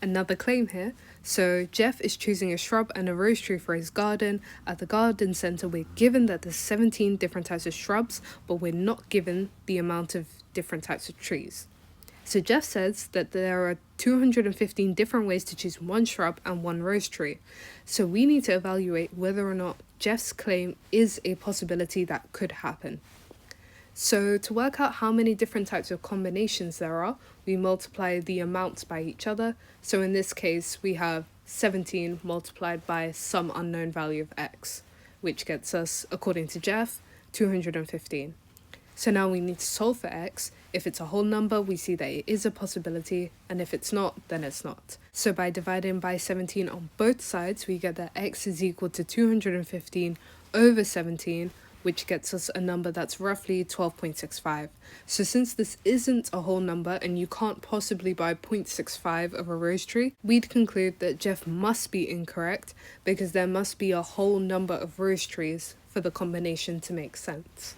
Another claim here. So Jeff is choosing a shrub and a rose tree for his garden. At the garden center, we're given that there's 17 different types of shrubs, but we're not given the amount of different types of trees. So Jeff says that there are 215 different ways to choose one shrub and one rose tree. So we need to evaluate whether or not Jeff's claim is a possibility that could happen. So to work out how many different types of combinations there are, we multiply the amounts by each other. So in this case, we have 17 multiplied by some unknown value of x, which gets us, according to Jeff, 215. So now we need to solve for x. If it's a whole number, we see that it is a possibility, and if it's not, then it's not. So by dividing by 17 on both sides, we get that x is equal to 215 over 17, which gets us a number that's roughly 12.65. So since this isn't a whole number and you can't possibly buy 0.65 of a rose tree, we'd conclude that Jeff must be incorrect because there must be a whole number of rose trees for the combination to make sense.